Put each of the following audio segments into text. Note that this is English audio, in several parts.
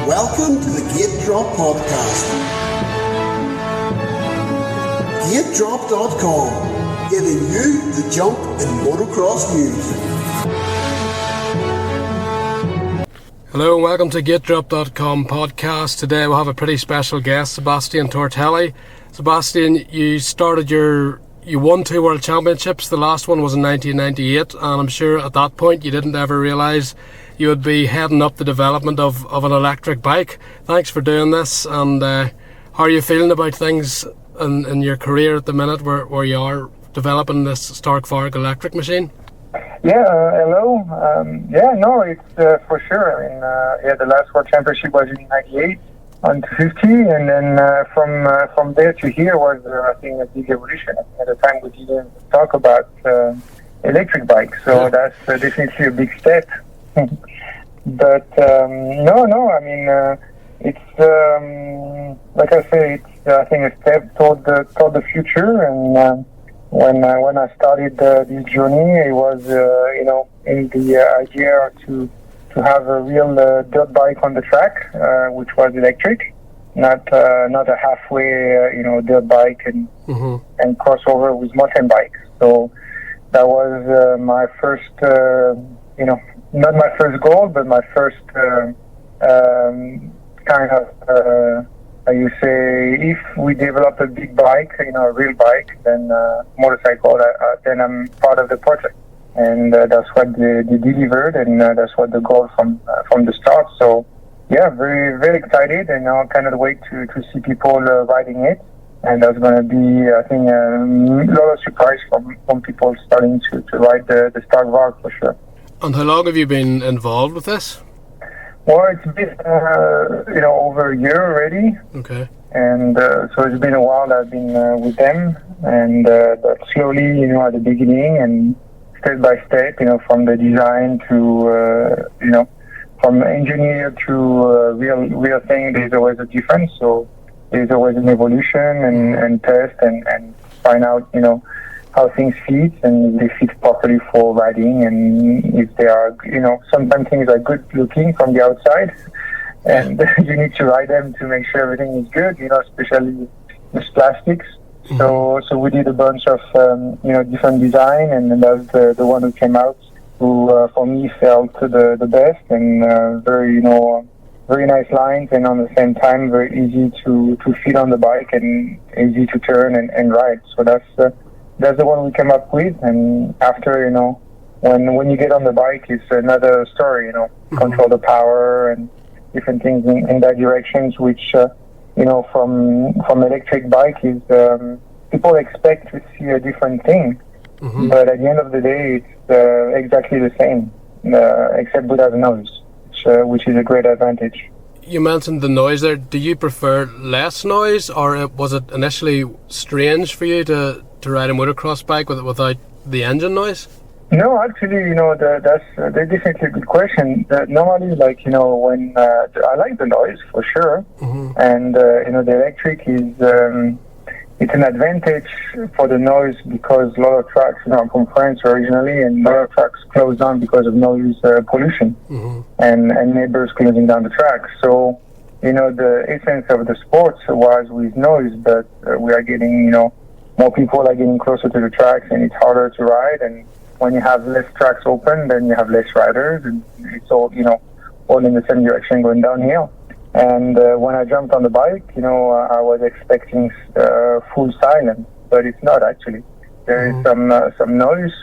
Welcome to the GateDrop podcast. GateDrop.com, giving you the jump in motocross news. Hello and welcome to GateDrop.com podcast. Today we'll have a pretty special guest, Sebastien Tortelli. Sebastien, you won 2 World Championships. The last one was in 1998, and I'm sure at that point you didn't ever realise you would be heading up the development of an electric bike. Thanks for doing this, and how are you feeling about things in your career at the minute where you are developing this Stark Varg electric machine? Hello. It's for sure. I mean, the last World Championship was in '98 on 250, and then from there to here was, I think, a big evolution. At the time, we didn't talk about electric bikes, so that's definitely a big step. But I mean, it's like I say, it's I think a step toward the future, and. When I started this journey, it was in the idea to have a real dirt bike on the track, which was electric, not a halfway dirt bike and crossover with mountain bikes. So that was my first not my first goal, but my first kind of. You say, if we develop a big bike, a real bike, then motorcycle, then I'm part of the project. And that's what they delivered, and that's what the goal from the start. So, yeah, very, very excited, and I cannot wait to see people riding it. And that's going to be, I think, a lot of surprise from people starting to ride the Stark Varg for sure. And how long have you been involved with this? Well, it's been, over a year already. Okay. And so it's been a while that I've been with them. And but slowly, at the beginning and step by step, from the design to, from engineer to real thing, there's always a difference. So there's always an evolution and test and find out, how things fit and if they fit properly for riding, and if they are, sometimes things are good looking from the outside and you need to ride them to make sure everything is good, especially with plastics. So we did a bunch of, different design, and that's the one who came out who, for me, felt the best, and very nice lines, and on the same time, very easy to fit on the bike and easy to turn and ride. So that's the one we came up with, and after, when you get on the bike, it's another story, control the power and different things in that directions, which, from electric bike is, people expect to see a different thing, but at the end of the day, it's exactly the same, except without noise, which is a great advantage. You mentioned the noise there. Do you prefer less noise, or was it initially strange for you to ride a motocross bike without the engine noise? No, actually, that's definitely a good question. Normally, when I like the noise for sure, and the electric is it's an advantage for the noise because a lot of tracks, I'm from France originally, and a lot of tracks close down because of noise pollution and neighbors closing down the track. So, the essence of the sports was with noise, but we are getting, more people are getting closer to the tracks, and it's harder to ride. And when you have less tracks open, then you have less riders, and it's all, all in the same direction going downhill. And when I jumped on the bike, I was expecting full silence, but it's not actually. There is some noise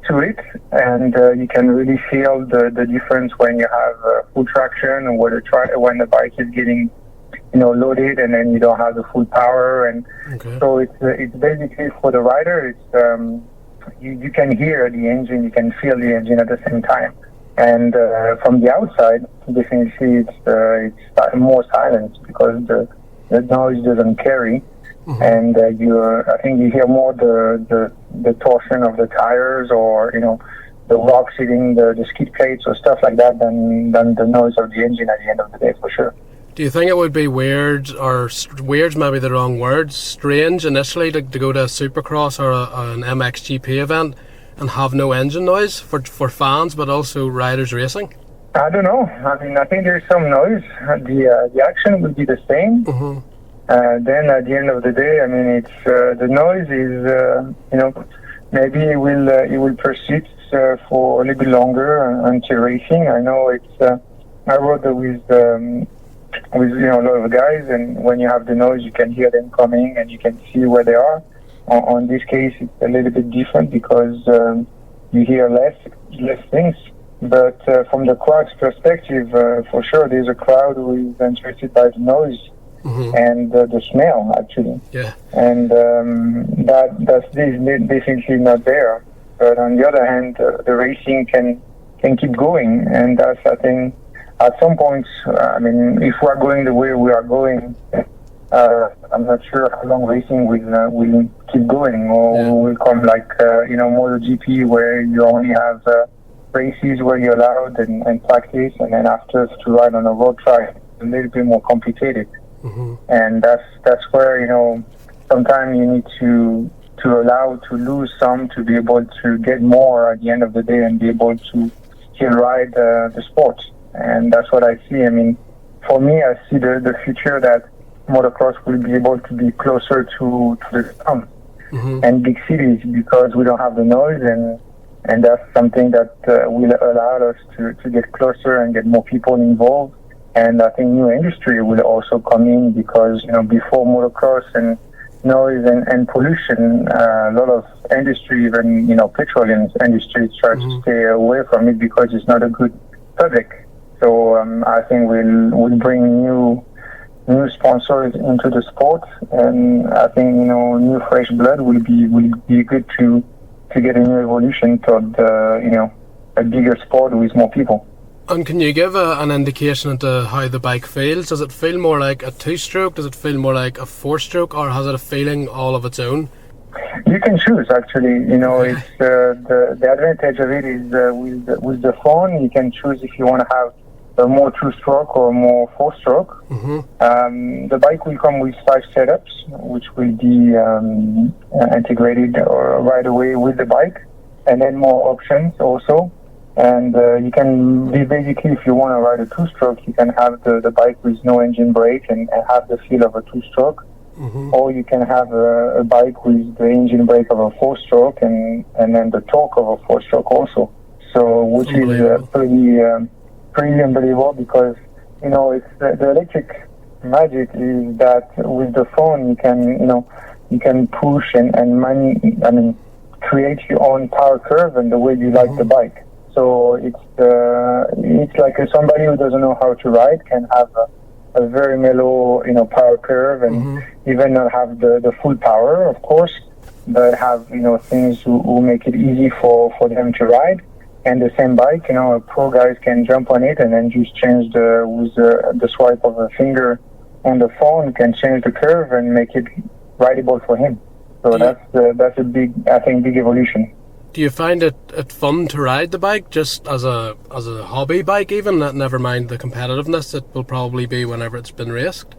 to it, and you can really feel the difference when you have full traction and when the bike is getting, loaded, and then you don't have the full power. And so it's basically for the rider. It's you can hear the engine, you can feel the engine at the same time. And from the outside, definitely it's more silence because the noise doesn't carry, and I think you hear more the torsion of the tires, or the rocks hitting the skid plates or stuff like that than the noise of the engine at the end of the day, for sure. Do you think it would be weird, or weird's maybe the wrong word, strange initially to go to a Supercross or an MXGP event and have no engine noise for fans, but also riders racing? I don't know. I mean, I think there's some noise. The action will be the same. Then at the end of the day, I mean, it's the noise is maybe it will persist for a little bit longer until racing. I know it's. I rode with a lot of guys, and when you have the noise, you can hear them coming and you can see where they are. On this case, it's a little bit different because you hear less things. But from the crowd's perspective, for sure, there's a crowd who is interested by the noise and the smell, actually. Yeah. And that's definitely not there. But on the other hand, the racing can keep going, and that's, I think, at some point, I mean, if we are going the way we are going, I'm not sure how long racing will keep going, or will come like MotoGP, where you only have races where you're allowed and practice, and then after to ride on a road track, it's a little bit more complicated. And that's where sometimes you need to allow to lose some to be able to get more at the end of the day and be able to still ride the sport. And that's what I see. I mean, for me, I see the future that motocross will be able to be closer to the town and big cities, because we don't have the noise, and that's something that will allow us to get closer and get more people involved. And I think new industry will also come in, because before motocross and noise and pollution, a lot of industry, even petroleum industry, try to stay away from it because it's not a good subject. So I think we'll bring new sponsors into the sport, and I think new fresh blood will be good to get a new evolution toward a bigger sport with more people. And can you give an indication into how the bike feels? Does it feel more like a two-stroke? Does it feel more like a four-stroke, or has it a feeling all of its own? You can choose, actually. It's the advantage of it is with the phone, you can choose if you want to have a more two-stroke or more four-stroke. The bike will come with 5 setups, which will be integrated right away with the bike, and then more options also. And you can be basically, if you want to ride a two-stroke, you can have the bike with no engine brake and have the feel of a two-stroke. Or you can have a bike with the engine brake of a four-stroke and then the torque of a four-stroke also. So, which is pretty unbelievable, because it's the electric magic is that with the phone you can push and create your own power curve and the way you like the bike. So it's like somebody who doesn't know how to ride can have a very mellow power curve, and even not have the full power, of course, but have things who make it easy for them to ride. And the same bike, pro guys can jump on it and then just change with the swipe of a finger on the phone, can change the curve and make it rideable for him. So that's a big evolution. Do you find it fun to ride the bike, just as a hobby bike, even? Never mind the competitiveness it will probably be whenever it's been raced?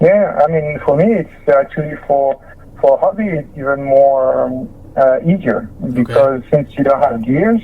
Yeah, I mean, for me, it's actually for hobby, it's even more easier, because since you don't have gears,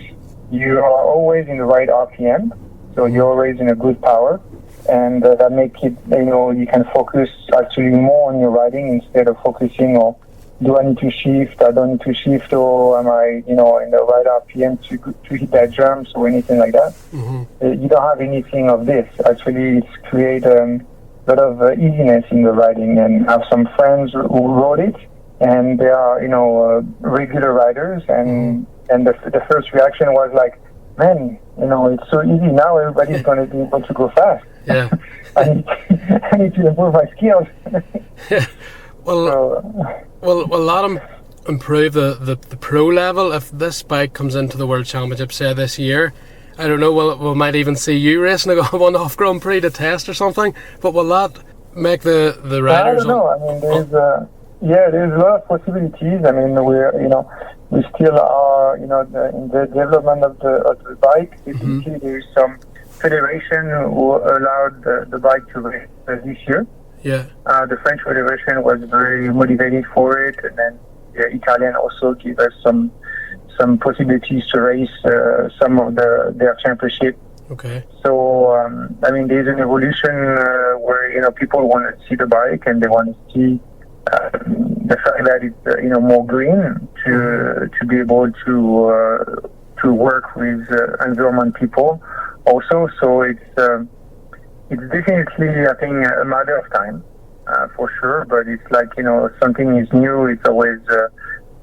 you are always in the right RPM, so you're always in a good power, and that makes it, you can focus actually more on your riding instead of focusing on, do I need to shift, I don't need to shift, or am I, in the right RPM to hit that jump, or anything like that. You don't have anything of this. Actually, it's create a lot of easiness in the riding, and I have some friends who rode it, and they are, regular riders, and the first reaction was like, man, it's so easy now, everybody's going to be able to go fast. Yeah. I need to improve my skills. Yeah. Will that improve the pro level if this bike comes into the World Championship, say, this year? I don't know, we might even see you racing a one-off Grand Prix to test or something, but will that make the riders... I don't know. I mean, there's a lot of possibilities. I mean, we still are, in the development of the bike. Basically, there's some federation who allowed the bike to race this year. Yeah. The French Federation was very motivated for it, and then the Italian also gave us some possibilities to race some of their championship Okay. So, I mean, there's an evolution where, people want to see the bike and they want to see the fact that it's, more green to be able to work with environment people also. So it's definitely, I think, a matter of time, for sure. But it's like, something is new. It's always a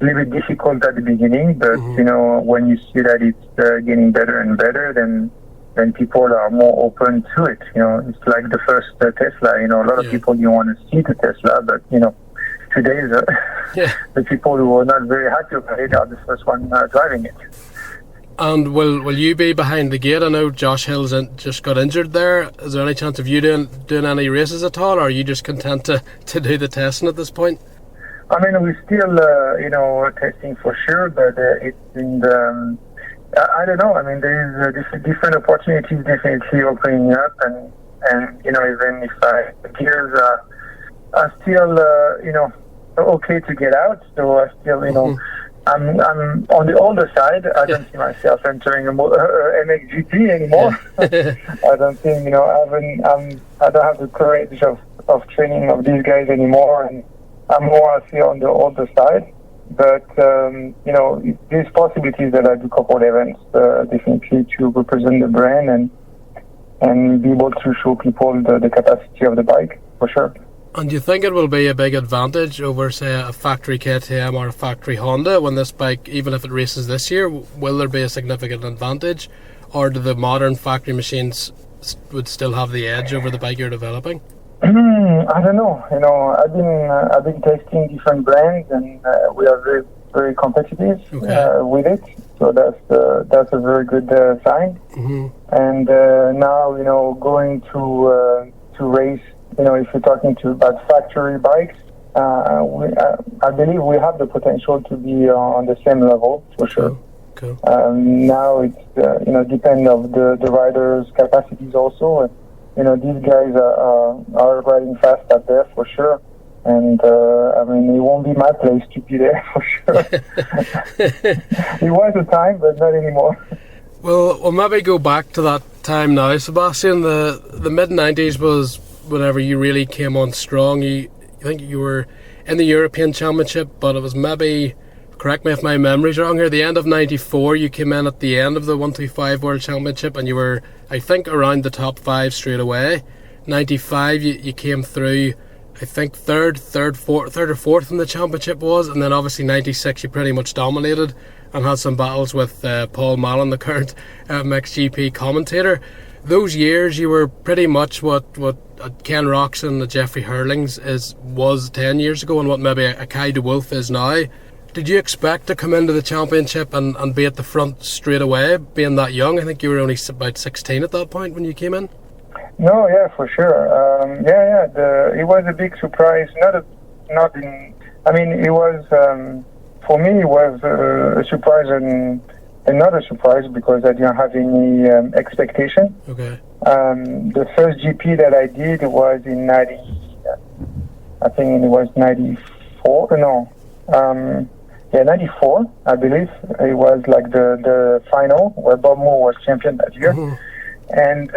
little bit difficult at the beginning. But, when you see that it's getting better and better, then people are more open to it. It's like the first Tesla. A lot of people didn't want to see the Tesla, but, today the people who are not very happy about it are the first one driving it. And will you be behind the gate? I know Josh Hill's just got injured there. Is there any chance of you doing any races at all, or are you just content to do the testing at this point? I mean, we're still, testing for sure, but it's in the... I don't know. I mean, there is different opportunities definitely opening up, and even if the gears are still, okay to get out, so I still, I'm on the older side. I don't see myself entering a MXGP anymore. I don't think, I don't have the courage of training of these guys anymore, and I'm more, I feel, on the older side. But, there's possibilities that I do a couple of events, definitely to represent the brand and be able to show people the capacity of the bike, for sure. And do you think it will be a big advantage over, say, a factory KTM or a factory Honda when this bike, even if it races this year, will there be a significant advantage? Or do the modern factory machines would still have the edge over the bike you're developing? I don't know. I've been testing different brands, and we are very, very competitive with it. So that's a very good sign. Mm-hmm. And now, going to race. If you're talking about factory bikes, I believe we have the potential to be on the same level for sure. Cool. Now it's depend of the riders' capacities also. And, these guys are riding fast out there for sure. And it won't be my place to be there for sure. It was a time, but not anymore. Well, we'll maybe go back to that time now, Sebastien. The mid-90s was whenever you really came on strong. I think you were in the European Championship, but it was maybe, correct me if my memory's wrong here, the end of 94 you came in at the end of the 125 World Championship, and you were, I think, around the top 5 straight away. 95 you came through, I think third or fourth in the championship was, and then obviously 96 you pretty much dominated and had some battles with Paul Mallon, the current MXGP commentator. Those years you were pretty much what Ken Roxon, Jeffrey Hurlings was 10 years ago, and what maybe a Kai de Wolf is now. Did you expect to come into the championship and be at the front straight away, being that young? I think you were only about 16 at that point when you came in. No, yeah, for sure. It was a big surprise. It was for me. It was a surprise and not a surprise because I didn't have any expectation. Okay. The first GP that I did was in 94, I believe. It was like the final where Bob Moore was champion that year. Mm-hmm. And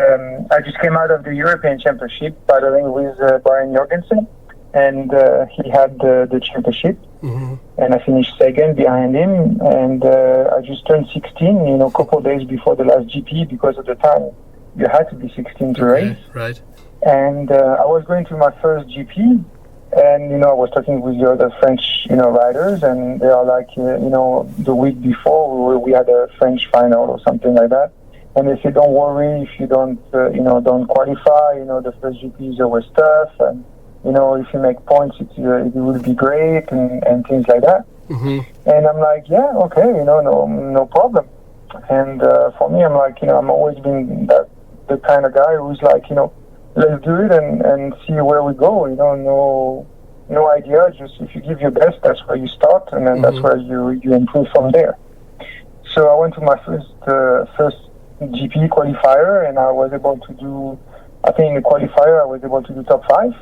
I just came out of the European Championship battling with Brian Jorgensen, and he had the championship. Mm-hmm. And I finished second behind him, and I just turned 16, a couple of days before the last GP, because at the time you had to be 16 to race. Right. And I was going to my first GP, and, I was talking with the other French, riders, and they are like, the week before we had a French final or something like that. And they said, don't worry if you don't qualify, the first GP is always tough, and, if you make points, it will be great, and things like that. Mm-hmm. And I'm like, yeah, okay, no problem. And for me, I'm like, I'm always been the kind of guy who's like, let's do it and see where we go. No idea. Just if you give your best, that's where you start, and then that's where you improve from there. So I went to my first GP qualifier, and I was able to do. I think in the qualifier I was able to do top 5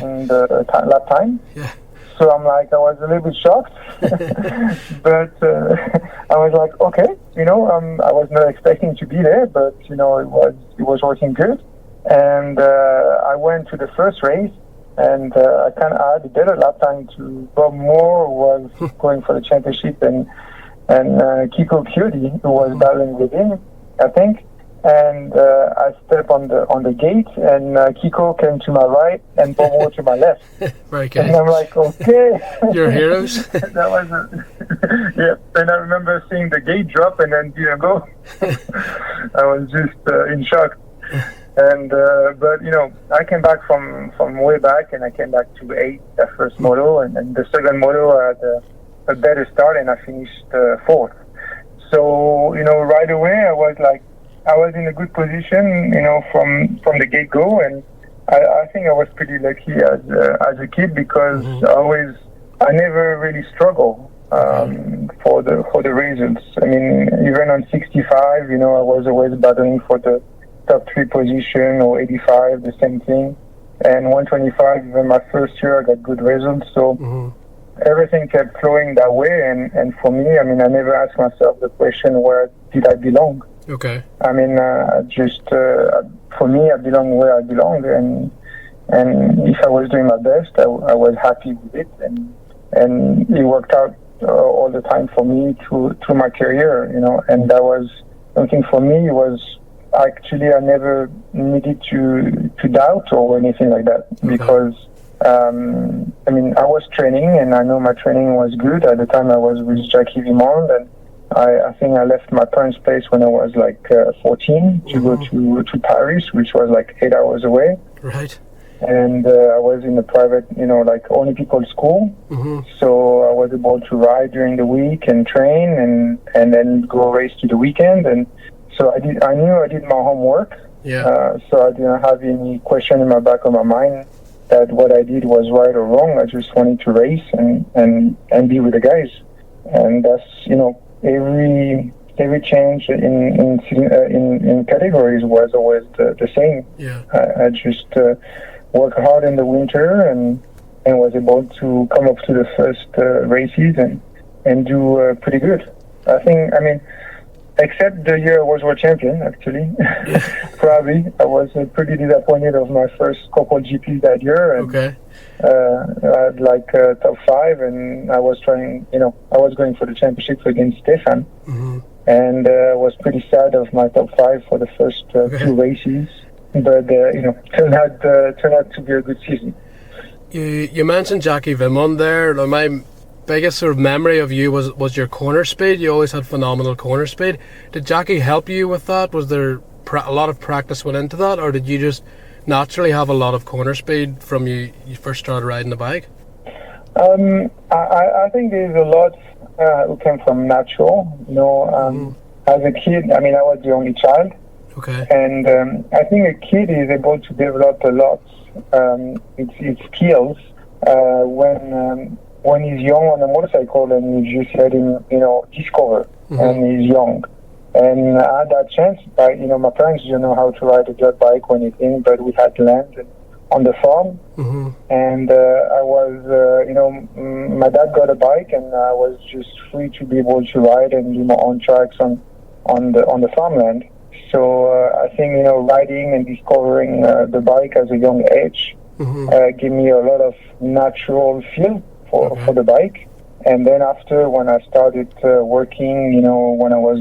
in the lap time. Yeah. So I'm like, I was a little bit shocked, but I was like, okay, I was not expecting to be there, but it was working good. And I went to the first race, and I had a better lap time to Bob Moore, who was going for the championship, and Kiko Cutie, who was battling with him, I think. And I stepped on the gate, and Kiko came to my right, and Bob Moore to my left. Very good. And I'm like, okay. You're heroes. That was yeah. And I remember seeing the gate drop and then didn't go. I was just in shock. And but I came back from way back, and I came back to 8th that first moto, and then the second moto I had a better start, and I finished 4th. So right away I was in a good position, from the get go, and I think I was pretty lucky as a kid because I never really struggled for the results. I mean, even on 65, I was always battling for the top 3 position, or 85, the same thing. And 125, even my first year, I got good results. So everything kept flowing that way. And for me, I mean, I never asked myself the question, where did I belong? Okay. I mean, for me, I belong where I belong, and if I was doing my best, I was happy with it, and it worked out all the time for me through my career, and that was something for me. Was actually I never needed to doubt or anything like that, because I mean, I was training, and I know my training was good. At the time, I was with Jackie Vimond, and I think I left my parents' place when I was 14 to go to Paris, which was 8 hours away. Right. And I was in a private, only people school. So I was able to ride during the week and train, and then go race to the weekend. And so I knew I did my homework. Yeah. So I didn't have any question in my back of my mind that what I did was right or wrong. I just wanted to race and be with the guys. And that's, every change in categories was always the same. Yeah. I just worked hard in the winter and was able to come up to the first races and do pretty good. I mean, except the year I was world champion, actually. Probably. I was pretty disappointed of my first couple GPs that year. And, okay. I had top 5, and I was trying, I was going for the championship against Stefan. And I was pretty sad of my top 5 for the first 2 races. But, turned out to be a good season. You mentioned Jackie Vimond there. My biggest sort of memory of you was your corner speed. You always had phenomenal corner speed. Did Jackie help you with that? Was there a lot of practice went into that, or did you just naturally have a lot of corner speed from you first started riding the bike? I think there's a lot who came from natural. As a kid, I mean, I was the only child. Okay. And I think a kid is able to develop a lot its skills when he's young on a motorcycle, and you just let him, discover, and he's young. And I had that chance. My parents didn't know how to ride a dirt bike or anything, but we had land on the farm. And I was, my dad got a bike, and I was just free to be able to ride and do my own tracks on the farmland. So I think, riding and discovering the bike as a young age gave me a lot of natural feel for the bike. And then after, when I started working, when I was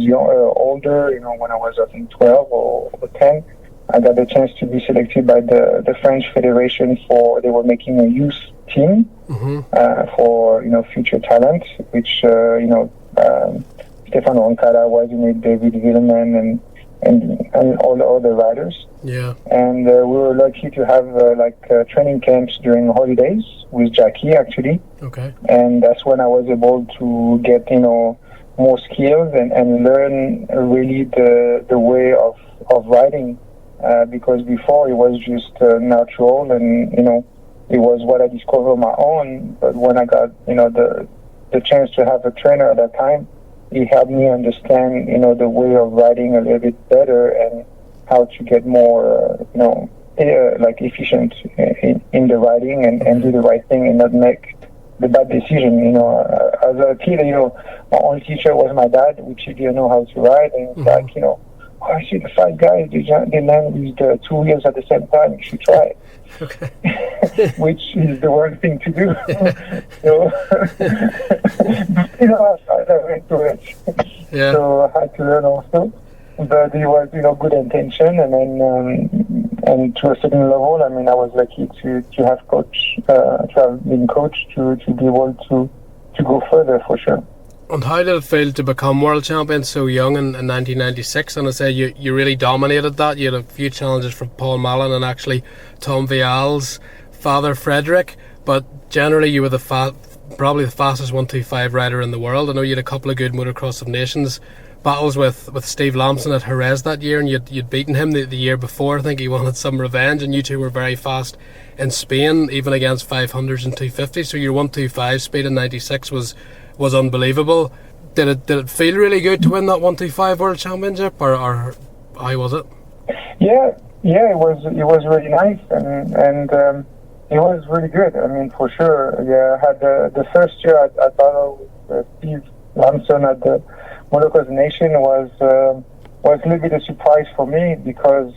older, when I was, I think, 12 or 10, I got the chance to be selected by the French Federation they were making a youth team for, future talent, which, Stefano Roncada was in it, David Villeman, and all the other riders. Yeah. And we were lucky to have training camps during holidays with Jackie, actually. Okay. And that's when I was able to get, more skills and learn really the way of riding. Because before it was just natural, and, it was what I discovered on my own. But when I got, the chance to have a trainer at that time, he helped me understand, the way of riding a little bit better and how to get more, efficient in the riding and do the right thing and not make the bad decision. As a kid, my only teacher was my dad, which he didn't know how to ride, and it's like, I see the 5 guys, they land with the 2 wheels at the same time, you should try it. Okay. Which is the worst thing to do. I went through it. Yeah. So I had to learn also. But it was, good intention, and then, and to a certain level, I was lucky to have been coached to be able to go further for sure. And how did it feel to become world champion so young in 1996? And I say you really dominated that. You had a few challenges from Paul Mallon and actually Tom Vial's father, Frederick. But generally, you were probably the fastest 125 rider in the world. I know you had a couple of good Motocross of Nations battles with Steve Lamson at Jerez that year, and you'd beaten him the year before. I think he wanted some revenge, and you two were very fast in Spain, even against 500s and 250s. So your 125 speed in 96 was unbelievable. Did it feel really good to win that 125 World Championship, or how was it? Yeah, it was really nice, and it was really good. For sure. Yeah, I had the first year I battled with Steve Lamson at the Motocross Nation was a little bit a surprise for me because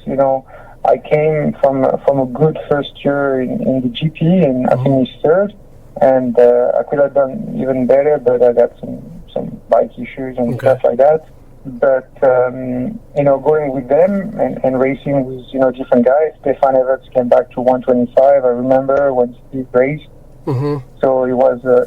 I came from a good first year in the GP, and I finished third. And I could have done even better, but I got some bike issues and stuff like that. But going with them and racing with different guys. Stefan Everts came back to 125. I remember when Steve raced. Mm-hmm. So it was a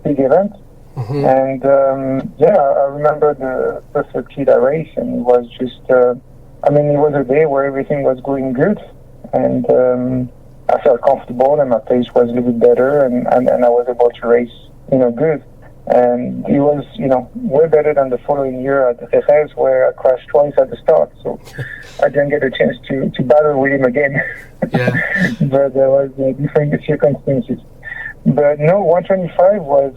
big event. Mm-hmm. And I remember the first kid I raced, and it was just it was a day where everything was going good, and I felt comfortable, and my pace was a little bit better, and I was able to race, good. And it was, way better than the following year at Jerez, where I crashed twice at the start. So I didn't get a chance to battle with him again. Yeah. But there was different circumstances. But no, 125 was,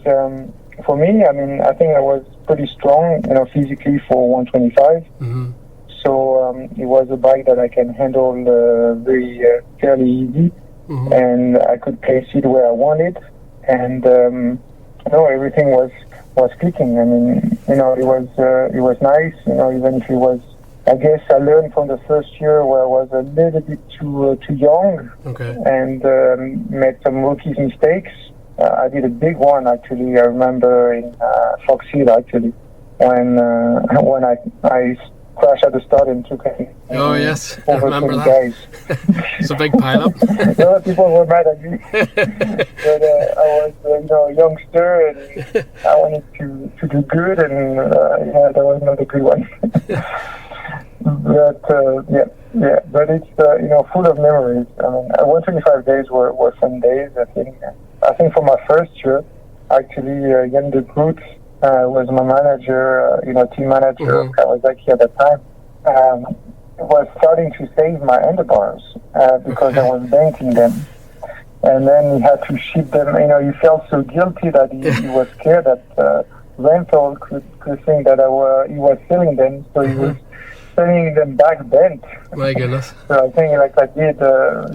for me, I think I was pretty strong, physically for 125. Mm-hmm. So it was a bike that I can handle very fairly easy. Mm-hmm. And I could place it where I wanted, and everything was clicking. It was nice. Even if it was, I guess I learned from the first year where I was a little bit too young, and made some rookie mistakes. I did a big one actually. I remember in Fox Hill actually when I crashed at the start and took yes, I remember that. Guys. It's a big pile-up. A lot of people were mad at me, but I was a youngster and I wanted to do good, and that was not a good one. But but it's full of memories. 125 days were fun days. I think for my first year, actually, Jan de Groot was my manager, team manager of Kawasaki at that time. Was starting to save my handlebars because I was banking them, and then he had to ship them. He felt so guilty that he was scared that rental could think that he was selling them, so he was sending them back bent. My goodness! So I think I did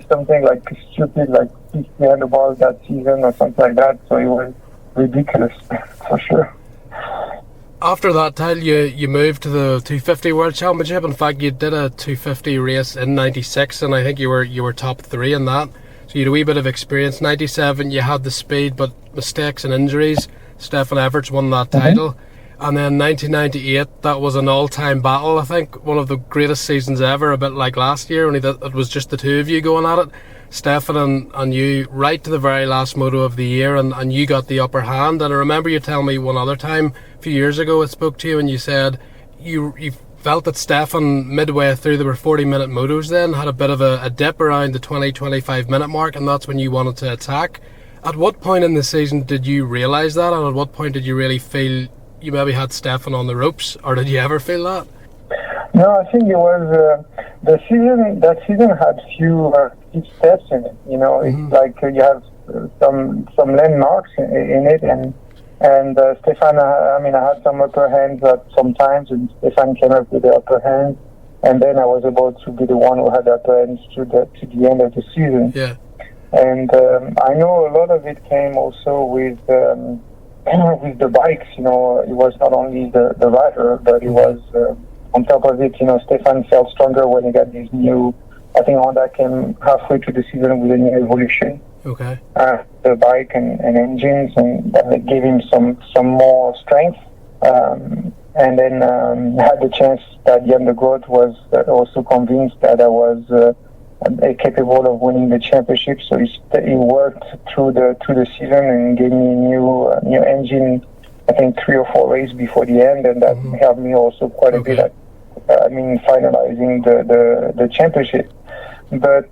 something like stupid, like 50 handlebars that season or something like that. So it was ridiculous for sure. After that title, you moved to the 250 World Championship. In fact, you did a 250 race in 96, and I think you were top 3 in that. So you had a wee bit of experience. 97, you had the speed, but mistakes and injuries. Stefan Everts won that title. And then 1998, that was an all-time battle, I think. One of the greatest seasons ever, a bit like last year, only that it was just the two of you going at it. Stefan and you, right to the very last moto of the year, and you got the upper hand. And I remember you telling me one other time, a few years ago, I spoke to you, and you said you felt that Stefan, midway through, there were 40-minute motos then, had a bit of a dip around the 20-25 minute mark, and that's when you wanted to attack. At what point in the season did you realise that, and at what point did you really feel you maybe had Stefan on the ropes, or did you ever feel that? No, I think it was the season. That season had few steps in it. It's like you have some landmarks in it, and Stefan. I had some upper hands at some times, and Stefan came up with the upper hand, and then I was able to be the one who had the upper hands to the end of the season. Yeah. And I know a lot of it came also with with the bikes. You know, it was not only the rider, but it was on top of it. You know, Stefan felt stronger when he got this new. I think Honda came halfway to the season with a new Evolution. Okay. The bike and engines, and that gave him some more strength. And then had the chance that the undergrowth was also convinced that I was capable of winning the championship. So he worked through the season and gave me a new engine. I think 3 or 4 races before the end, and that helped me also quite a bit at finalizing the championship. But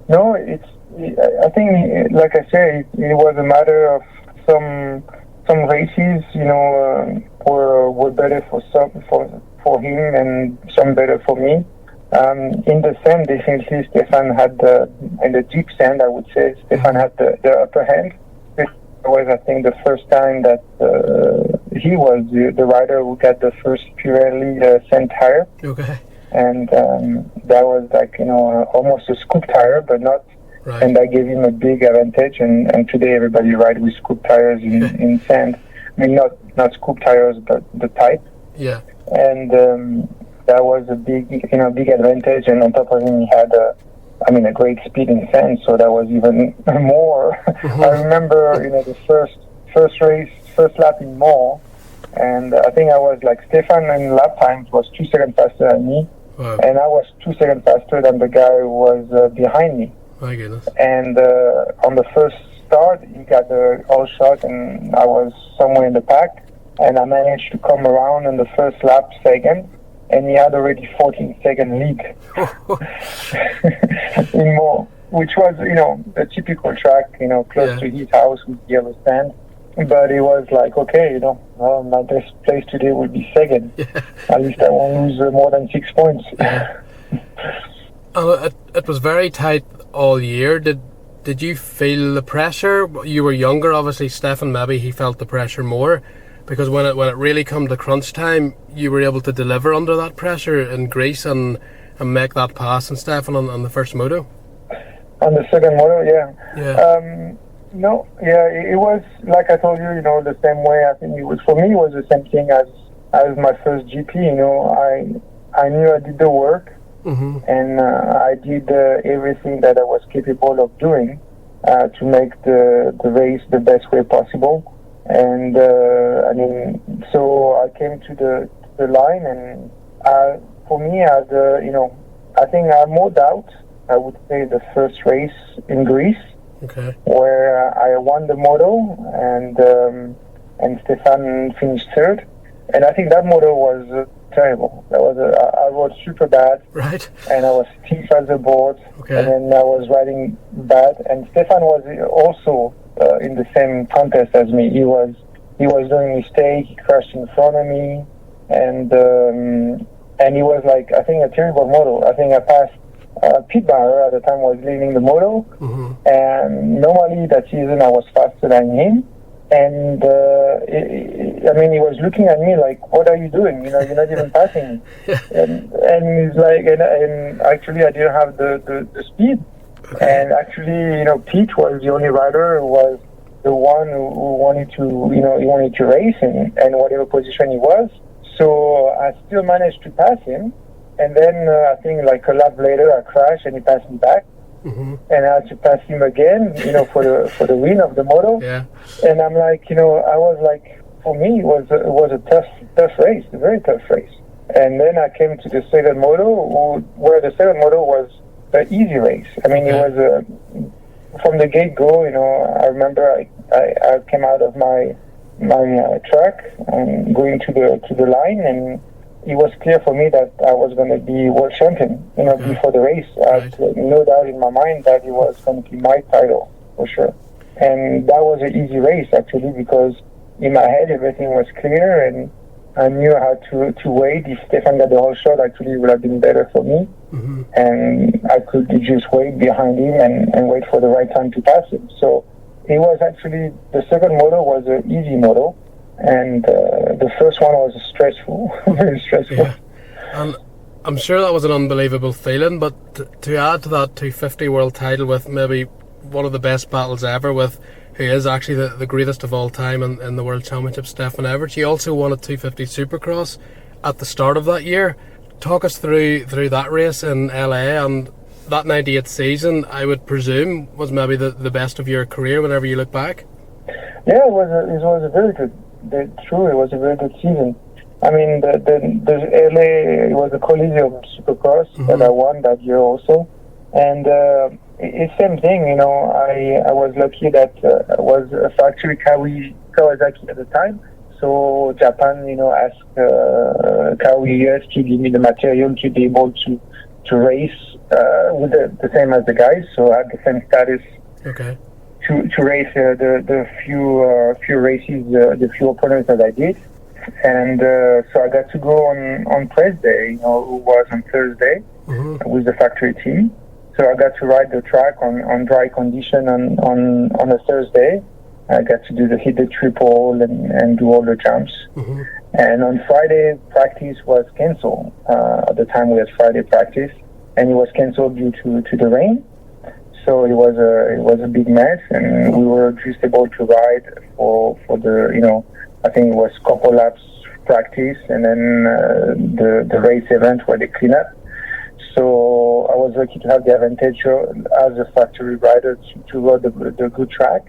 no, I think, like I say, it was a matter of some races, you know, were better for him and some better for me. In the sand, definitely Stefan had in the deep sand, I would say, Stefan had the upper hand. It was, I think, the first time that he was the rider who got the first Pirelli sand tire. Okay. And that was like, you know, almost a scoop tire, but not. Right. And that gave him a big advantage. And today everybody rides with scoop tires in sand. I mean, not scoop tires, but the type. Yeah. And that was a big advantage. And on top of him, he had a great speed in sand. So that was even more. I remember, you know, the first lap in Mont, and I think I was like Stefan in lap times was 2 seconds faster than me. Wow. And I was 2 seconds faster than the guy who was behind me. My goodness. And on the first start, he got the all shot, and I was somewhere in the pack, and I managed to come around in the first lap second, and he had already 14-second lead in Mont, which was, you know, a typical track, you know, close to his house with yellow sand. But it was like, okay, you know, well, my best place today would be second. Yeah. At least I won't lose more than 6 points. It was very tight all year. Did you feel the pressure? You were younger, obviously. Stefan, maybe he felt the pressure more, because when it really come to crunch time, you were able to deliver under that pressure in Greece and make that pass in Stefan on the first moto. On the second moto, yeah. No, yeah, it was like I told you, you know, the same way. I think it was, for me, it was the same thing as my first GP. You know, I knew I did the work, and I did everything that I was capable of doing to make the race the best way possible. And I mean, so I came to the line, and for me, you know, I think I had more doubt. I would say the first race in Greece. Okay. Where I won the moto, and Stefan finished third, and I think that moto was terrible. That was I rode super bad, right? And I was stiff as a board, and then I was riding bad. And Stefan was also in the same contest as me. He was doing mistake. He crashed in front of me, and he was like, I think, a terrible moto. I think I passed. Pete Barrer at the time was leading the moto, and normally that season I was faster than him, and I mean, he was looking at me like, what are you doing? You know, you're not even passing me. And he's like, and actually I didn't have the speed, and actually, you know, Pete was the only rider who was the one who wanted to, you know, he wanted to race and whatever position he was, so I still managed to pass him. And then I think like a lap later I crashed and he passed me back, and I had to pass him again, you know, for the win of the moto. Yeah. And I'm like, you know, I was like, for me it was a tough race, a very tough race. And then I came to the second moto, where the second moto was an easy race. I mean, it was from the gate go. You know, I remember I came out of my track and going to the line, and it was clear for me that I was going to be world champion, you know, before the race. I had no doubt in my mind that it was going to be my title, for sure. And that was an easy race, actually, because in my head everything was clear, and I knew how to wait. If Stefan got the whole shot, actually it would have been better for me. And I could just wait behind him and wait for the right time to pass him. So it was actually, the second moto was an easy moto. And the first one was stressful, very stressful. Yeah. And I'm sure that was an unbelievable feeling, but to add to that 250 world title with maybe one of the best battles ever with who is actually the greatest of all time in the World Championship, Stefan Everts. You also won a 250 Supercross at the start of that year. Talk us through that race in LA, and that 98 season, I would presume, was maybe the best of your career whenever you look back. Yeah, it was a very good. True, it was a very good season. I mean, the LA, it was the Coliseum Supercross that I won that year also, and it's same thing. You know, I was lucky that I was a factory Kawasaki at the time. So Japan, you know, asked Kawai US to give me the material to be able to race with the same as the guys. So I had the same status. Okay. To race the few races, the few opponents that I did, and so I got to go on press day. You know, it was on Thursday with the factory team. So I got to ride the track on dry condition on a Thursday. I got to hit the triple and do all the jumps. And on Friday, practice was canceled. At the time, we had Friday practice, and it was canceled due to the rain. So it was a big mess, and we were just able to ride for the, you know, I think it was couple laps practice, and then the race event where they clean up. So I was lucky to have the advantage as a factory rider to ride the good track.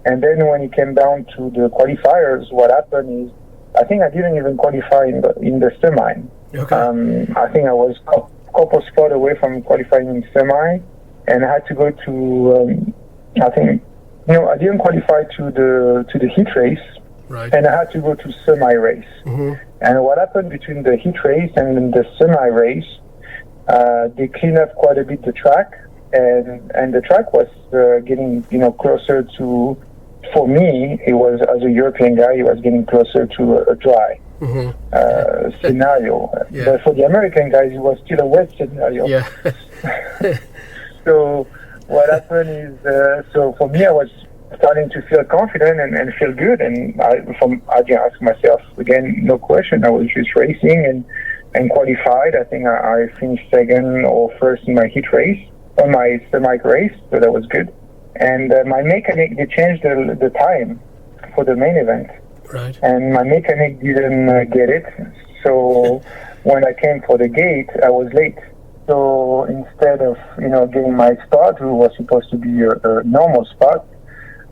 And then when it came down to the qualifiers, what happened is I think I didn't even qualify in the semi. Okay. I think I was a couple spots away from qualifying in semi, and I had to go to I think I didn't qualify to the heat race, right? And I had to go to semi race. And what happened between the heat race and the semi race? They cleaned up quite a bit the track, and the track was getting closer to. For me, it was, as a European guy, it was getting closer to a dry scenario. Yeah. But for the American guys, it was still a wet scenario. Yeah. So what happened is, so for me, I was starting to feel confident and feel good. And I asked myself, again, no question, I was just racing and qualified. I think I finished second or first in my heat race, or my semi race, so that was good. And my mechanic, they changed the time for the main event. Right. And my mechanic didn't get it. So when I came for the gate, I was late. So instead of, getting my spot, who was supposed to be a normal spot,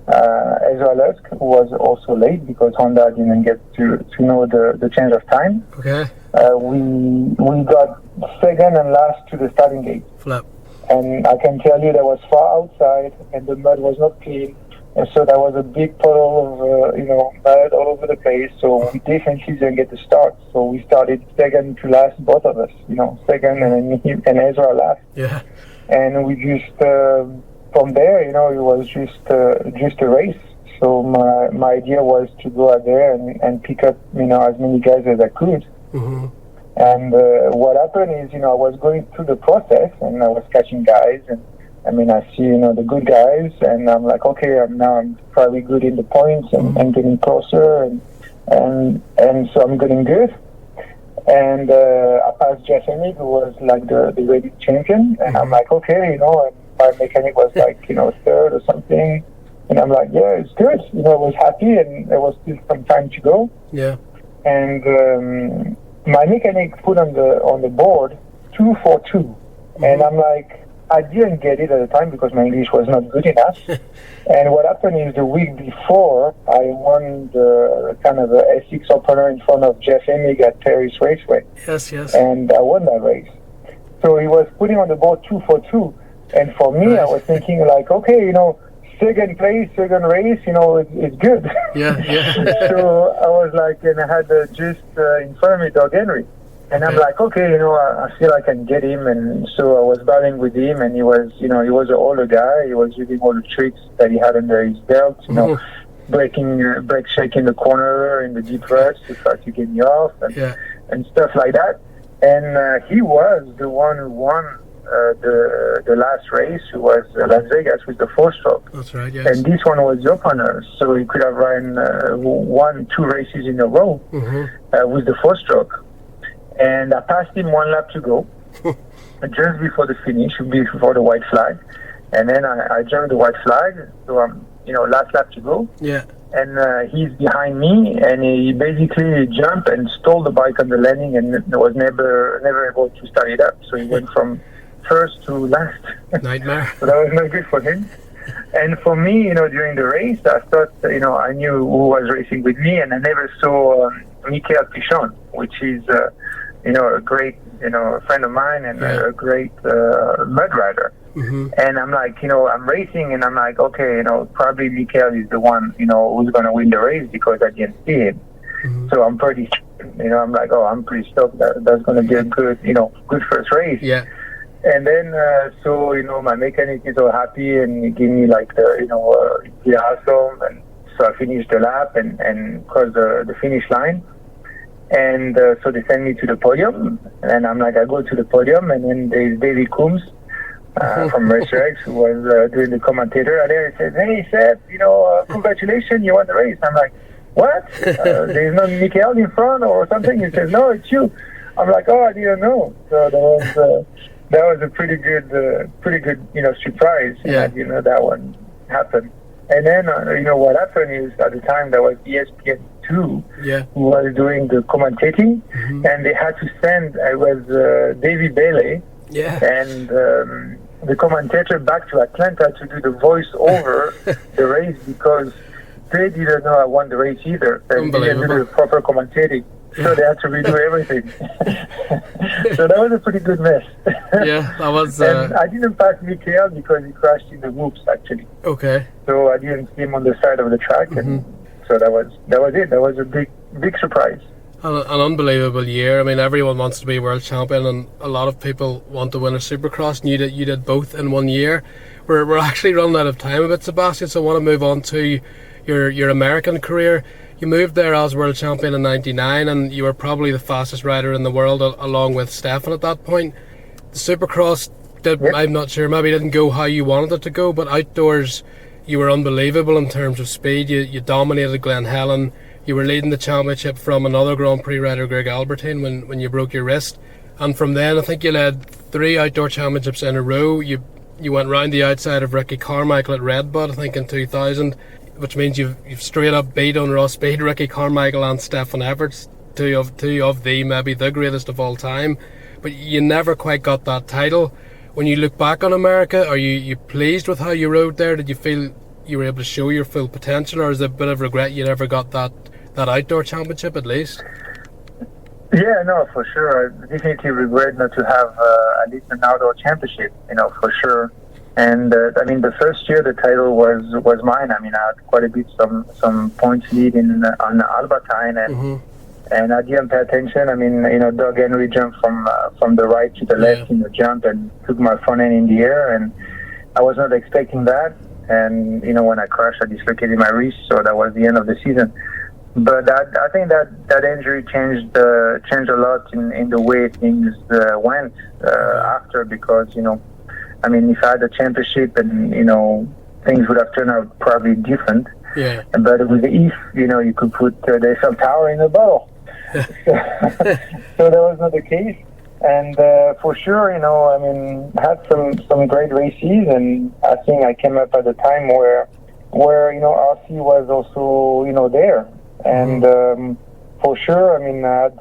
Ezra Lusk, who was also late because Honda didn't get to know the change of time. Okay. We got second and last to the starting gate. Flap. And I can tell you that was far outside, and the mud was not clean, and so there was a big puddle of mud all over the place. So we definitely didn't get the start. So we started second to last, both of us. Second, and then and Ezra last. Yeah. And we just from there, it was just a race. So my idea was to go out there and pick up as many guys as I could. And what happened is, I was going through the process, and I was catching guys, and I see, the good guys, and I'm like, okay, I'm probably good in the points and getting closer, and so I'm getting good. And I passed Jeff Emig, who was like the reigning champion, and I'm like, okay, and my mechanic was like, third or something, and I'm like, yeah, it's good. I was happy, and there was still some time to go. Yeah. And my mechanic put on the board 242, and I'm like, I didn't get it at the time because my English was not good enough. And what happened is the week before, I won the kind of a S6 opener in front of Jeff Emig at Paris Raceway. Yes. And I won that race. So he was putting on the board 242, and for me, right. I was thinking like, okay, second place, second race, it's good. Yeah. So I was like, and I had just in front of me Doug Henry. And I'm like, okay, I feel I can get him. And so I was battling with him, and he was an older guy. He was using all the tricks that he had under his belt, brake shaking the corner in the deep ruts to try to get me off and stuff like that. And he was the one who won the last race, was Las Vegas with the 4-stroke. That's right, yes. And this one was the opener, so he could have run 2 races in a row with the 4-stroke. And I passed him 1 lap to go, just before the finish, before the white flag. And then I joined the white flag, so I'm, last lap to go. Yeah. And he's behind me, and he basically jumped and stole the bike on the landing, and was never able to start it up. So he went from first to last. Nightmare. So that was not good for him. And for me, during the race, I thought, I knew who was racing with me, and I never saw Michael Pichon, which is, a great, friend of mine and a great mud rider. Mm-hmm. And I'm like, I'm racing, and I'm like, okay, probably Michael is the one, who's going to win the race, because I didn't see him. Mm-hmm. So I'm pretty, I'm like, I'm pretty stoked that that's going to be a good, good first race. Yeah. And then, my mechanic is all happy, and he gave me like the, awesome. And so I finished the lap and crossed the finish line. And so they sent me to the podium, and I'm like, I go to the podium, and then there's David Coombs from Racer X, who was doing the commentator. And there he said, hey, Seb, congratulations, you won the race. I'm like, what? There's no Michael in front or something? He says, no, it's you. I'm like, I didn't know. So that was a pretty good, surprise. Yeah. I didn't know that one happened. And then, what happened is, at the time, there was ESPN2 who was doing the commentating, and they had to send, it was Davey Bailey, and the commentator back to Atlanta to do the voice over the race, because they didn't know I won the race either. And they didn't do the proper commentating. So they had to redo everything. So that was a pretty good mess. Yeah, that was... And I didn't pass Michael because he crashed in the whoops, actually. Okay. So I didn't see him on the side of the track. And so that was it. That was a big surprise. An unbelievable year. I mean, everyone wants to be world champion, and a lot of people want to win a Supercross, and you did both in 1 year. We're actually running out of time a bit, Sebastien, so I want to move on to your American career. You moved there as world champion in '99, and you were probably the fastest rider in the world, along with Stefan at that point. The Supercross I'm not sure, maybe didn't go how you wanted it to go, but outdoors you were unbelievable in terms of speed. You dominated Glen Helen. You were leading the championship from another Grand Prix rider, Greg Albertine, when you broke your wrist. And from then, I think you led 3 outdoor championships in a row. You went round the outside of Ricky Carmichael at Redbud, I think, in 2000. Which means you've straight up beat on raw speed Ricky Carmichael and Stefan Everts, two of the maybe the greatest of all time. But you never quite got that title. When you look back on America, are you pleased with how you rode there? Did you feel you were able to show your full potential, or is there a bit of regret you never got that outdoor championship at least? Yeah, no, for sure. I definitely regret not to have at least an outdoor championship, for sure. And the first year the title was mine. I had quite a bit some points lead on Albertine, and I didn't pay attention. Doug Henry jumped from the right to the left in the jump and took my front end in the air, and I was not expecting that. And when I crashed, I dislocated my wrist, so that was the end of the season. But I think that injury changed a lot in the way things went after, because if I had a championship and, things would have turned out probably different. Yeah. But with the if, you could put the Eiffel Tower in a bottle. So that was not the case. And for sure, I had some great races, and I think I came up at a time where RC was also, there. And for sure, I had,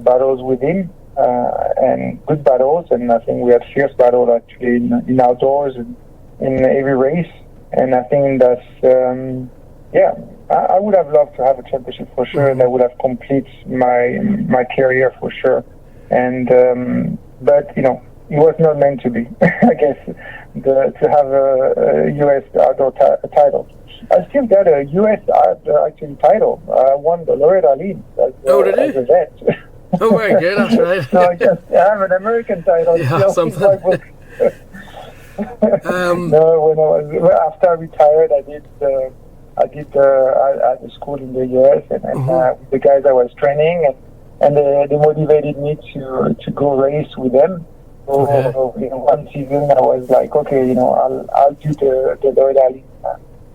battles with him. And good battles, and I think we had fierce battles actually in outdoors and in every race. And I think that's I would have loved to have a championship for sure, and that would have completed my career for sure. And but it was not meant to be. I guess to have a U.S. outdoor title. I still got a U.S. actually title. I won the Loretta Lean as a vet. Oh, very good, that's right. So I have an American title. Yeah, something. After I retired, I did at the school in the US, and the guys I was training, and they motivated me to go race with them. So one season I was like, okay, I'll do the Loretta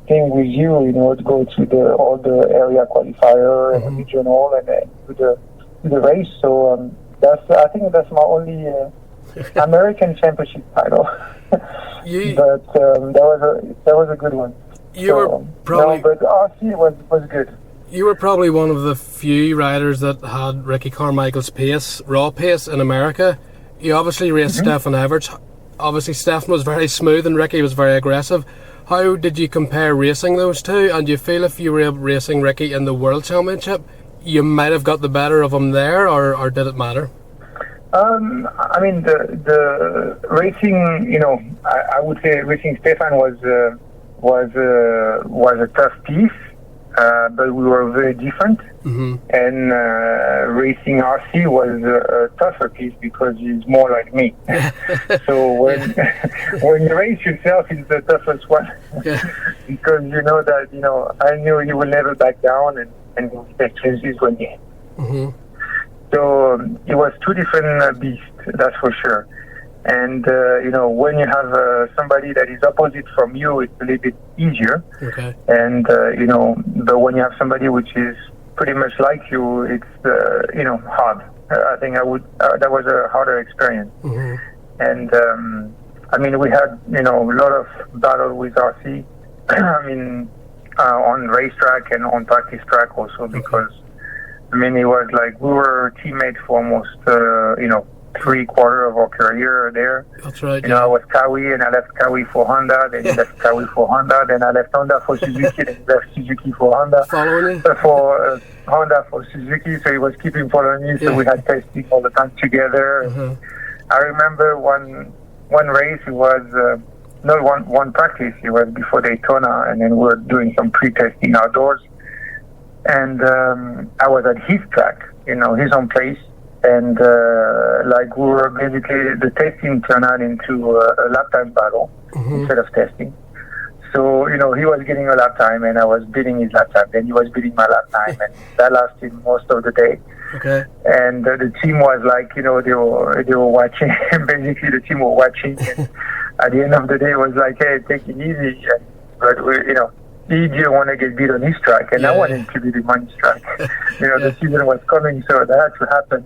thing with you, to go to all the area qualifier and regional, and then do the race. So I think that's my only American championship title. But that was a good one. But RC was good. You were probably one of the few riders that had Ricky Carmichael's pace, raw pace in America. You obviously raced Stefan Everts. Obviously Stefan was very smooth and Ricky was very aggressive. How did you compare racing those two? And do you feel if you were racing Ricky in the World Championship, you might have got the better of him there, or did it matter? I mean, the racing, you know, I would say racing Stefan was a tough piece, but we were very different. And racing RC was a tougher piece because he's more like me. So when you race yourself, it's the toughest one. Because you know that, you know, I knew he will never back down and he will take chances when he So it was two different beasts, that's for sure. And, you know, when you have somebody that is opposite from you, it's a little bit easier. And, you know, but when you have somebody which is pretty much like you, it's, you know, hard. I think that was a harder experience. And, I mean, we had, you know, a lot of battle with RC. I mean, on racetrack and on practice track also, because, I mean, it was like we were teammates for almost, you know, 3/4 of our career there. That's right. You know, I was Kawi and I left Kawi for Honda, then he left Kawi for Honda, then I left Honda for Suzuki, then he left Suzuki for Honda. Following for Honda for Suzuki, so he was keeping following me, so we had testing all the time together. I remember one race, it was not one practice, it was before Daytona, and then we were doing some pre-testing outdoors. And I was at his track, you know, his own place. And like we were basically, the testing turned out into a lap time battle instead of testing. So, you know, he was getting a lap time and I was beating his lap time. Then he was beating my lap time, and that lasted most of the day. And the team was like, you know, they were watching. Basically, the team were watching. And at the end of the day, it was like, hey, take it easy. But we, you know, he didn't want to get beat on his track, and I wanted to beat him on his track. You know, the season was coming, so that had to happen.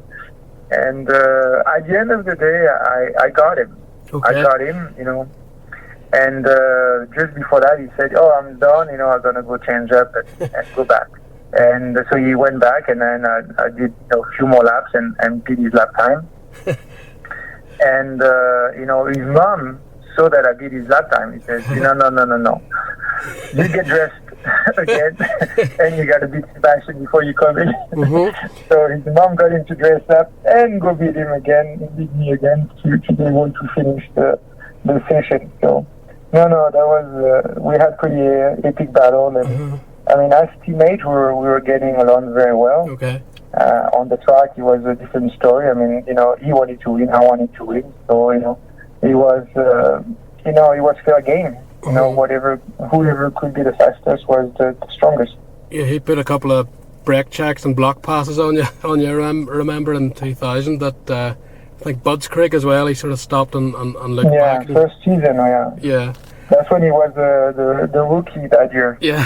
And at the end of the day, I got him. I got him, you know. And just before that, he said, "Oh, I'm done. You know, I'm gonna go change up and go back." And so he went back, and then I did, you know, a few more laps and beat his lap time. And you know, his mom saw that I beat his lap time. He said, "No. You get dressed again, and you got to beat Sebastian before you come in." So his mom got him to dress up and go beat him again, beat me again to be able to finish the session. So no, that was we had pretty epic battle, and I mean, as teammates, we were getting along very well. On the track, it was a different story. I mean, you know, he wanted to win, I wanted to win, so you know, it was you know, it was fair game. You know, whoever could be the fastest was the strongest. Yeah, he put a couple of brake checks and block passes on you. Remember in 2000 that I think Bud's Creek as well. He sort of stopped and looked back. First season. Yeah. That's when he was the rookie that year. Yeah,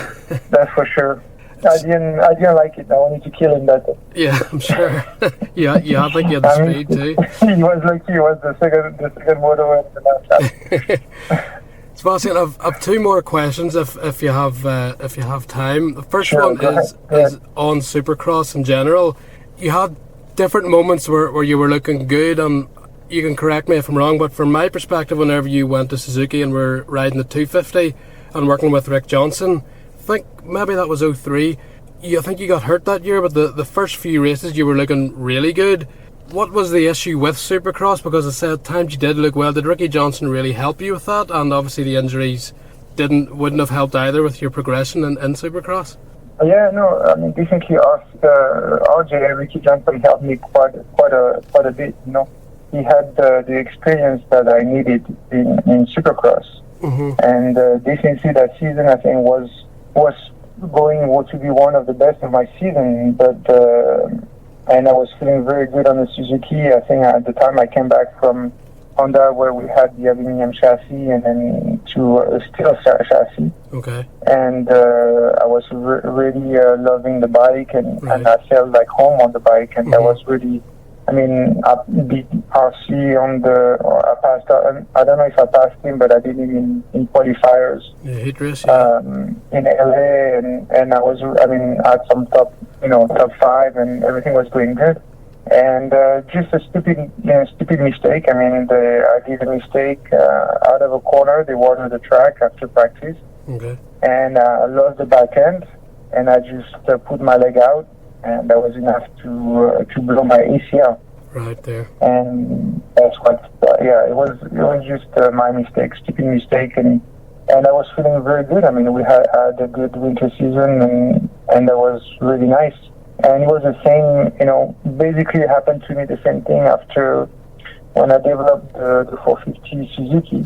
that's for sure. I didn't like it. I wanted to kill him that day. Yeah, I'm sure. yeah, I think he had the speed too. He was lucky. He was the second motor in the last lap. Sebastien, I've two more questions if you have time. The first one is on Supercross in general. You had different moments where you were looking good, and you can correct me if I'm wrong, but from my perspective, whenever you went to Suzuki and were riding the 250 and working with Rick Johnson, I think maybe that was 03. I think you got hurt that year, but the first few races you were looking really good. What was the issue with Supercross? Because I said at times you did look well. Did Ricky Johnson really help you with that? And obviously the injuries wouldn't have helped either with your progression in Supercross. Yeah, no, I mean, definitely RJ, Ricky Johnson helped me quite a bit. You know, he had the experience that I needed in Supercross, and definitely that season I think was going to be one of the best of my season, but. And I was feeling very good on the Suzuki. I think at the time I came back from Honda where we had the aluminum chassis and then to a steel chassis. And I was really loving the bike and I felt like home on the bike, and that was really I mean, I beat RC on I passed, I don't know if I passed him, but I did him in qualifiers. Yeah, heat race, yeah. In LA, and I had some top 5, and everything was going good. And just a stupid mistake. I mean, I did a mistake out of a corner. They watered the track after practice. Okay. And I lost the back end, and I just put my leg out, and that was enough to blow my ACL. Right there. And that's what. It was just my mistake, stupid mistake, and I was feeling very good. I mean, we had a good winter season, and that was really nice. And it was the same, basically it happened to me the same thing after when I developed the 450 Suzuki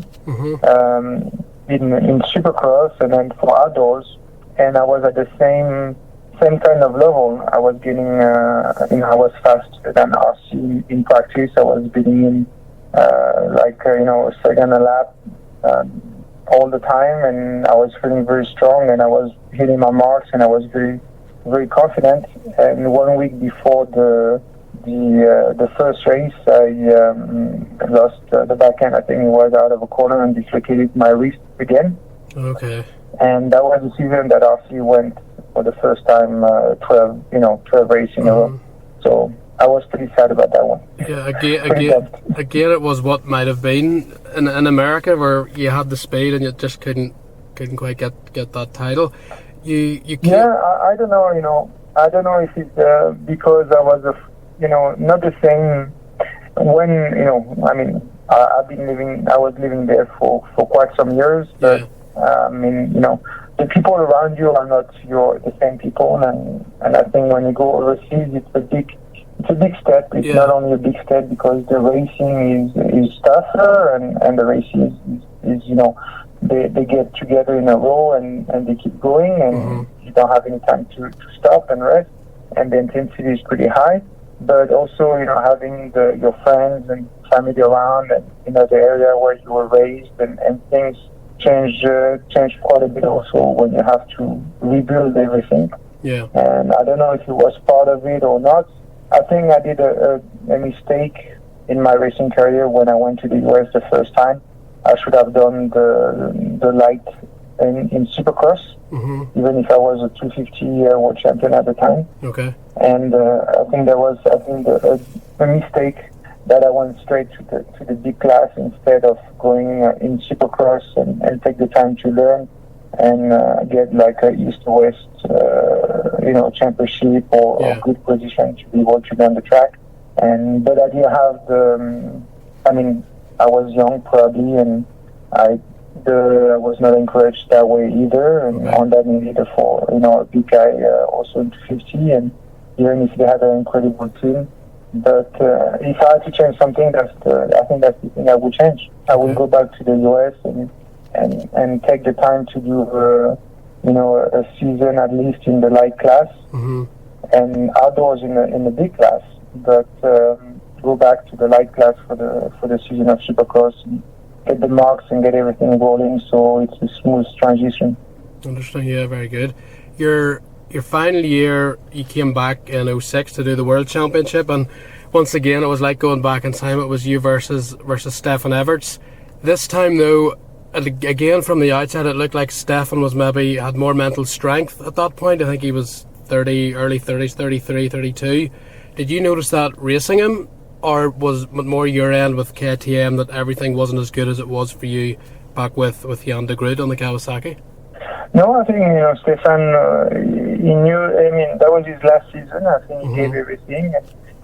in Supercross and then for outdoors. And I was at the same kind of level. I was getting, I was faster than RC in practice. I was beating him a second a lap all the time. And I was feeling very strong, and I was hitting my marks, and I was very confident. And 1 week before the first race, I lost the back end. I think it was out of a corner and dislocated my wrist again. Okay. And that was the season that RC went for the first time 12 races in a row. So I was pretty sad about that one. Yeah, again, it was what might have been in America, where you had the speed and you just couldn't quite get that title. You I don't know. I don't know if it's because I was not the same when I mean I was living there for quite some years, but the people around you are not the same people, and I think when you go overseas, it's a big step. It's not only a big step because the racing is tougher, and the racing is they get together in a row and they keep going, and you don't have any time to stop and rest, and the intensity is pretty high. But also, having your friends and family around, and the area where you were raised, and things change quite a bit also when you have to rebuild everything. Yeah. And I don't know if it was part of it or not. I think I did a mistake in my racing career when I went to the US the first time. I should have done the light in Supercross, even if I was a 250 world champion at the time. Okay. And I think there was a mistake that I went straight to the big class instead of going in Supercross and take the time to learn and get like a East to West championship or a good position to be able to learn the track. But I didn't have I was young probably, and I was not encouraged that way either, and on that needed for a big guy also in 250, and even if they had an incredible team. But if I had to change something, I think that's the thing I would change. I would go back to the US and take the time to do a season at least in the light class and outdoors in the big class, but go back to the light class for the season of Supercross and get the marks and get everything rolling, so it's a smooth transition. Understand? Yeah, very good. Your final year, you came back in 2006 to do the World Championship, and once again it was like going back in time. It was you versus Stefan Everts. This time though, again from the outside it looked like Stefan was maybe had more mental strength at that point. I think he was early 30s, 33, 32. Did you notice that racing him, or was it more your end with KTM that everything wasn't as good as it was for you back with Jan de Groot on the Kawasaki? No, I think Stefan, he knew. I mean, that was his last season. I think he gave everything.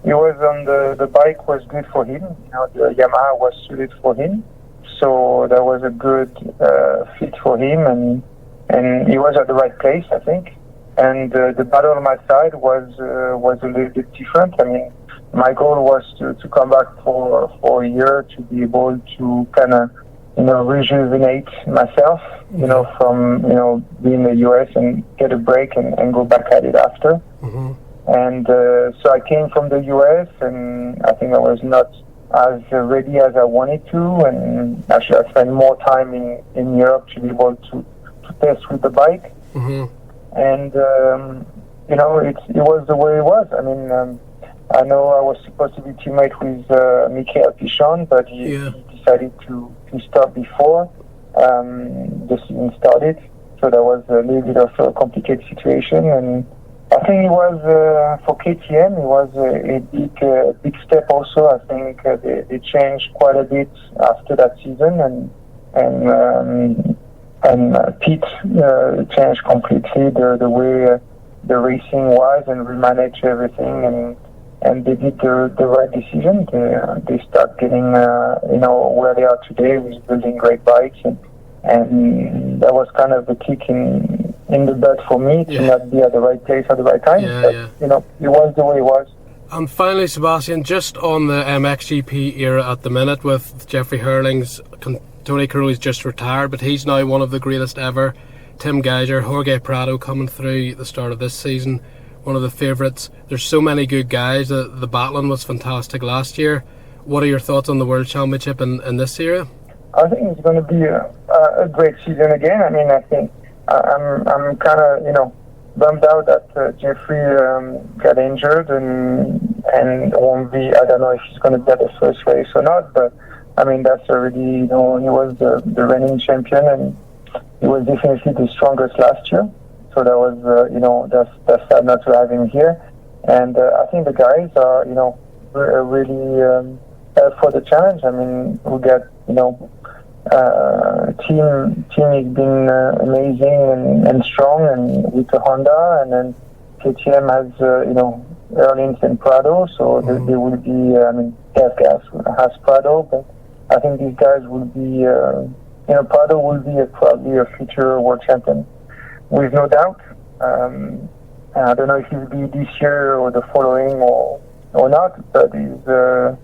He was on the bike was good for him. The Yamaha was suited for him, so that was a good fit for him, and he was at the right place, I think. And the battle on my side was a little bit different. I mean, my goal was to come back for a year to be able to kind of rejuvenate myself, from being in the US and get a break and go back at it after. And so I came from the US, and I think I was not as ready as I wanted to, and actually I spent more time in Europe to be able to test with the bike. And it was the way it was. I mean, I know I was supposed to be teammate with McCready, but he decided to stop before the season started. So that was a little bit of a complicated situation, and I think it was for KTM. It was a big step. Also, I think they changed quite a bit after that season, and Pete changed completely the way the racing was, and remanaged everything, and they did the right decision. They start getting where they are today with building great bikes, and that was kind of the kick in the butt for me to not be at the right place at the right time. But it was the way it was. And finally, Sebastien, just on the MXGP era at the minute, with Jeffrey Hurling's Tony Carulli's just retired, but he's now one of the greatest ever. Tim Geiger, Jorge Prado coming through at the start of this season, one of the favourites. There's so many good guys. The battling was fantastic last year. What are your thoughts on the World Championship in this era? I think it's going to be a great season again. I mean, I think I'm kind of bummed out that Jeffrey got injured and won't be. I don't know if he's going to be at the first race or not, but I mean that's already he was the reigning champion, and he was definitely the strongest last year. So that was that's sad not to have him here. And I think the guys are really up for the challenge. I mean, we got team has been amazing and strong, and with the Honda, and then KTM has Erlins and Prado, so they will be. I mean, Gas has Prado, but I think these guys will be. Prado will be probably a future world champion, with no doubt. I don't know if he'll be this year or the following or not, but he's a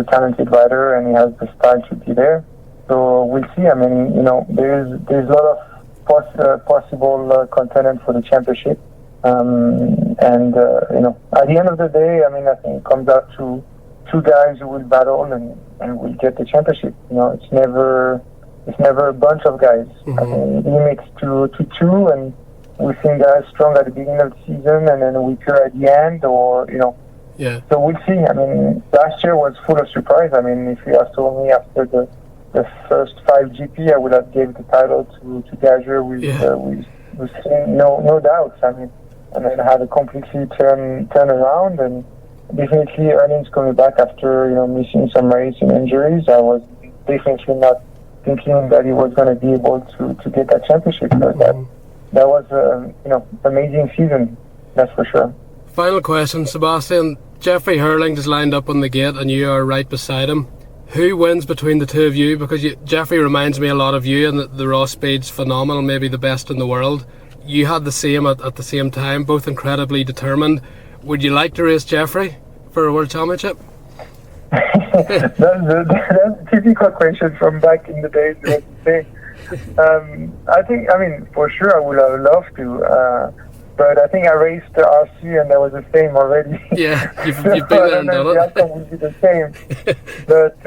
talented rider and he has the style to be there. So we'll see. I mean, there's a lot of possible contenders for the championship. At the end of the day, I mean, I think it comes out to two guys who will battle and will get the championship. It's never a bunch of guys. I mean, it limits to two, and we've seen guys strong at the beginning of the season and then weaker at the end, So we'll see. I mean, last year was full of surprise. I mean, if you had told me after the first 5 GP, I would have gave the title to Geiger with no doubts. I mean, and then had a completely turn around, and definitely Erlins coming back after missing some race and injuries. I was definitely not thinking that he was going to be able to get that championship, but that was amazing season, that's for sure. Final question, Sebastien. Jeffrey Hurling is lined up on the gate and you are right beside him. Who wins between the two of you? Because Jeffrey reminds me a lot of you, and the raw speed's phenomenal, maybe the best in the world. You had the same at the same time, both incredibly determined. Would you like to race Jeffrey for a world championship? That's a typical question from back in the days. I mean, for sure I would have loved to, but I think I raced the RC and that was the same already. Yeah, you've been there and done it. The outcome would be the same. But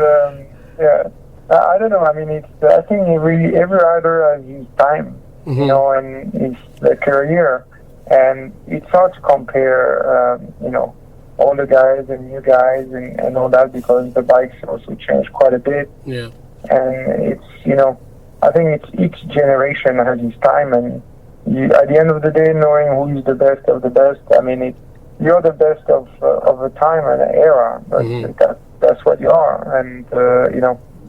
I don't know. I mean, I think every rider has his time, and his career, and it's hard to compare, all the guys and new guys and all that, because the bikes also changed quite a bit. Yeah. And it's, I think it's each generation has its time, and at the end of the day, knowing who is the best of the best, I mean, you're the best of a time and an era, but that's what you are, and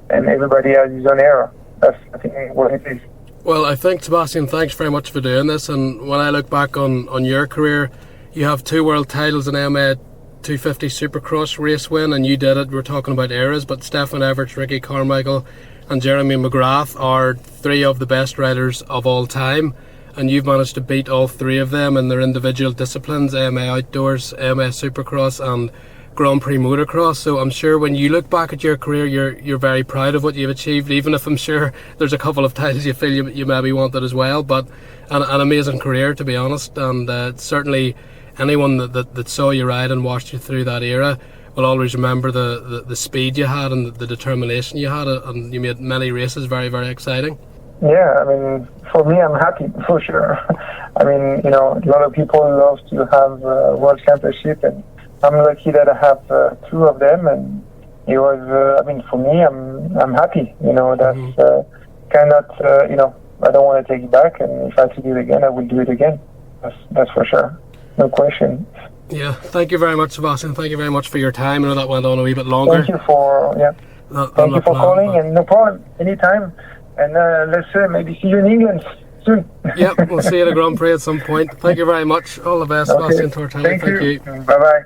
and everybody has his own era. That's, I think, what it is. Well, I think, Sebastien, thanks very much for doing this, and when I look back on your career, you have 2 world titles in MA 250 Supercross race win, and you did it. We're talking about eras, but Stefan Everts, Ricky Carmichael and Jeremy McGrath are 3 of the best riders of all time, and you've managed to beat all 3 of them in their individual disciplines, MA Outdoors, MA Supercross and Grand Prix Motocross. So I'm sure when you look back at your career, you're very proud of what you've achieved, even if I'm sure there's a couple of titles you feel you maybe wanted as well. But an amazing career, to be honest, and certainly anyone that saw you ride and watched you through that era will always remember the speed you had and the determination you had, and you made many races very, very exciting. Yeah, I mean, for me, I'm happy, for sure. I mean, a lot of people love to have a world championship, and I'm lucky that I have 2 of them, and it was. I mean, for me, I'm happy. You know, that's cannot. You know, I don't want to take it back, and if I have to do it again, I will do it again. That's for sure. No question. Yeah, thank you very much, Sebastien. Thank you very much for your time. I know that went on a wee bit longer. Thank you for Thank you for calling, and no problem, anytime. And let's maybe see you in England soon. Yep, we'll see you at a Grand Prix at some point. Thank you very much. All the best, Sebastien Tortelli. Thank you. Bye bye.